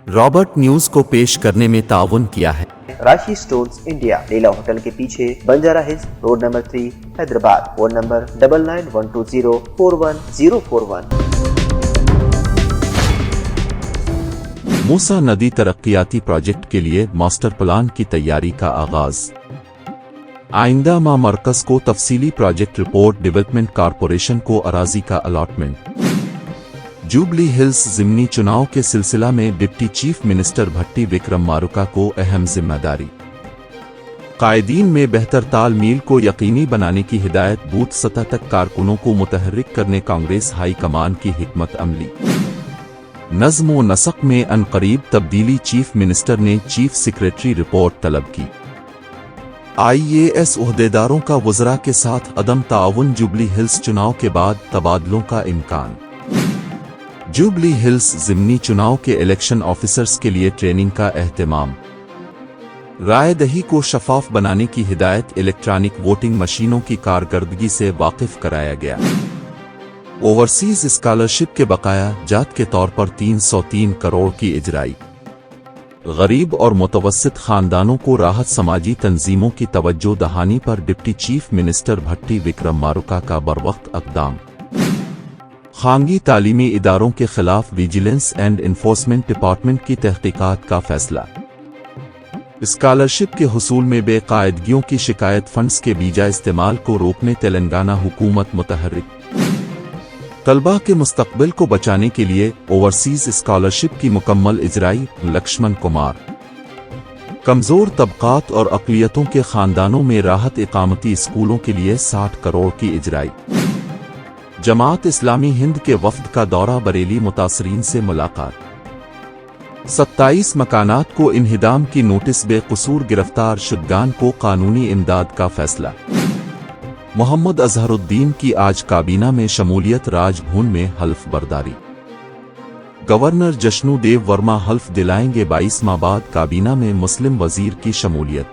Robert news को पेश करने में ताउन किया है। राशि स्टोन्स इंडिया, लीला होटल के पीछे, Banjara hills, road number 3, Hyderabad. Phone number 9912041041। मूसा नदी तरक्कियाती प्रोजेक्ट के लिए मास्टर प्लान की तैयारी का आगाज। आइंदा माह मरकज को तफसीली प्रोजेक्ट रिपोर्ट, डेवलपमेंट कॉरपोरेशन को अराजी का अलॉटमेंट। जुबली हिल्स ज़िमनी चुनाव के सिलसिला में डिप्टी चीफ मिनिस्टर भट्टी विक्रम मारुका को अहम जिम्मेदारी। कायदीन में बेहतर तालमील को यकीनी बनाने की हिदायत, बूथ सतह तक कारकुनों को मुतहर्रिक करने कांग्रेस हाई कमान की हिकमत अमली। नज़्म व नसक में अनकरीब तब्दीली, चीफ मिनिस्टर ने चीफ सेक्रेटरी रिपोर्ट तलब की। IAS ओहदेदारों का वज़रा के साथ अदम ताउन, जुबली हिल्स चुनाव के बाद तबादलों का इम्कान। जुबली हिल्स ज़िमनी चुनाव के इलेक्शन ऑफिसर्स के लिए ट्रेनिंग का एहतमाम। राय दही को शफाफ बनाने की हिदायत, इलेक्ट्रॉनिक वोटिंग मशीनों की कारकर्दगी से वाकिफ कराया गया। ओवरसीज स्कॉलरशिप के बकाया जात के तौर पर 303 करोड़ की इजराई। गरीब और मुतवस्सित खानदानों को राहत, समाजी तंजीमों की तवज्जो दहानी पर डिप्टी चीफ मिनिस्टर भट्टी विक्रम मारुका का बरवक्त अक़दाम। खानगी तालीमी इदारों के खिलाफ विजिलेंस एंड इन्फोर्समेंट डिपार्टमेंट की तहकीकात का फैसला। स्कॉलरशिप के हुसूल में बेकायदगियों की शिकायत, फंड्स के बीजा इस्तेमाल को रोकने तेलंगाना हुकूमत मुतहर्रिक। तलबा के मुस्तकबिल को बचाने के लिए ओवरसीज स्कॉलरशिप की मुकम्मल इजराई, लक्ष्मण कुमार। कमजोर तबकात और अक़लियतों के खानदानों में राहत, इकामती स्कूलों के लिए 60 करोड़ की इजराई। जमात इस्लामी हिंद के वफ्द का दौरा, बरेली, मुतासरीन से मुलाकात। 27 मकानात को इन्हिदाम की नोटिस, बेकसूर गिरफ्तार शुदगान को कानूनी इमदाद का फैसला। मोहम्मद अजहरुद्दीन की आज काबीना में शमूलियत, राजभवन में हल्फ बर्दारी। गवर्नर जश्नू देव वर्मा हल्फ दिलाएंगे, 22 माह बाद काबीना में मुस्लिम वजीर की शमूलियत।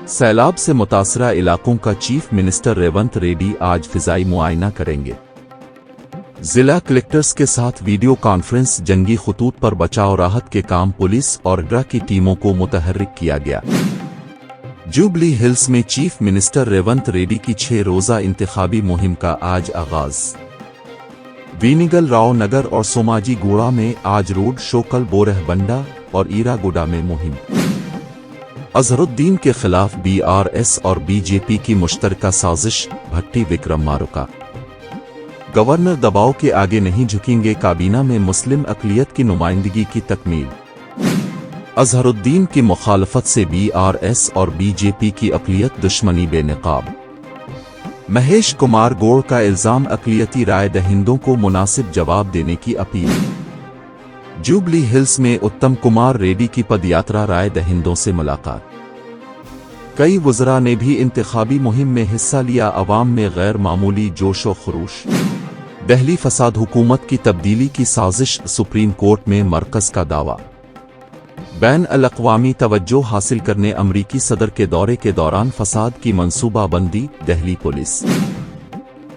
सैलाब से मुतासरा इलाकों का चीफ मिनिस्टर रेवंत रेड्डी आज फिजाई मुआयना करेंगे। जिला कलेक्टर्स के साथ वीडियो कॉन्फ्रेंस, जंगी खतूत पर बचाव राहत के काम, पुलिस और ड्रा की टीमों को मुतहर्रिक किया गया। जुबली हिल्स में चीफ मिनिस्टर रेवंत रेड्डी की 6 रोज़ा इंतखाबी मुहिम का आज आगाज। वीनिगल, राव नगर और सोमाजी गोड़ा में आज रोड शो, कल बोरहबंडा और ईरागुडा में मुहिम। अजहरुद्दीन के खिलाफ BRS और BJP की मुश्तरका साजिश, भट्टी विक्रम मारुका। गवर्नर दबाव के आगे नहीं झुकेंगे, काबीना में मुस्लिम अक़लियत की नुमाइंदगी की तकमील। अजहरुद्दीन की मुखालफत से BRS और BJP की अक़लियत दुश्मनी बेनकाब। महेश कुमार गौड़ का इल्जाम, अक़लियती राय दहिंदों को मुनासिब जवाब देने की अपील। जुबली हिल्स में उत्तम कुमार रेड्डी की पदयात्रा, राय दहिंदों से मुलाकात। कई वज़रा ने भी इंतखाबी मुहिम में हिस्सा लिया, अवाम में गैर मामूली जोश व खरूश। दहली फसाद, हुकूमत की तब्दीली की साजिश, सुप्रीम कोर्ट में मरकज का दावा। बैन अल-अक़वामी तवज्जो हासिल करने अमरीकी सदर के दौरे के दौरान फसाद की मंसूबा बंदी, दहली पुलिस।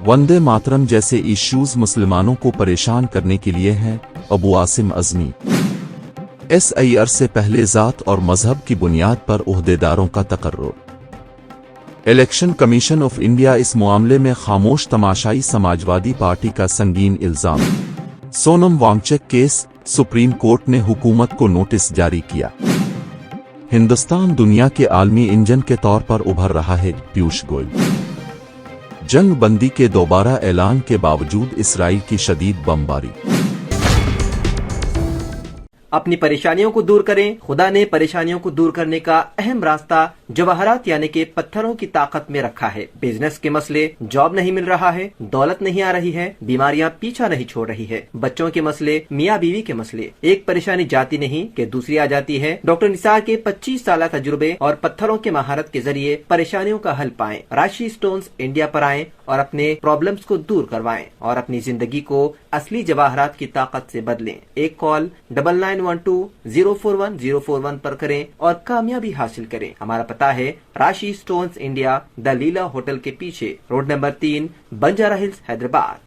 वंदे मातरम जैसे इश्यूज मुसलमानों को परेशान करने के लिए हैं, अबू आसिम अज़मी। SIR से पहले ज़ात और मजहब की बुनियाद पर ओहदेदारों का तकर्रुर। इलेक्शन कमीशन ऑफ इंडिया इस मामले में खामोश, तमाशाई, समाजवादी पार्टी का संगीन इल्जाम। Sonam Wangchuk case, Supreme Court ने हुकूमत को नोटिस जारी किया। हिंदुस्तान दुनिया के आलमी इंजन के तौर पर उभर रहा है, पीयूष गोयल। जंग बंदी के दोबारा ऐलान के बावजूद इसराइल की शदीद बमबारी। अपनी परेशानियों को दूर करें। खुदा ने परेशानियों को दूर करने का अहम रास्ता जवाहरात यानी कि पत्थरों की ताकत में रखा है। बिजनेस के मसले, जॉब नहीं मिल रहा है, दौलत नहीं आ रही है, बीमारियां पीछा नहीं छोड़ रही है, बच्चों के मसले, मियाँ बीवी के मसले, एक परेशानी जाती नहीं कि दूसरी आ जाती है। डॉक्टर निसार के 25 साल तजुर्बे और पत्थरों के महारत के जरिए परेशानियों का हल पाएं। राशि स्टोन्स इंडिया पर आएं और अपने प्रॉब्लम्स को दूर करवाएं और अपनी जिंदगी को असली जवाहरात की ताकत से बदलें। एक कॉल 9912041041 पर करें और कामयाबी हासिल करें। हमारा पता है राशि stones India, the Leela hotel के पीछे, road number 3, Banjara hills, Hyderabad.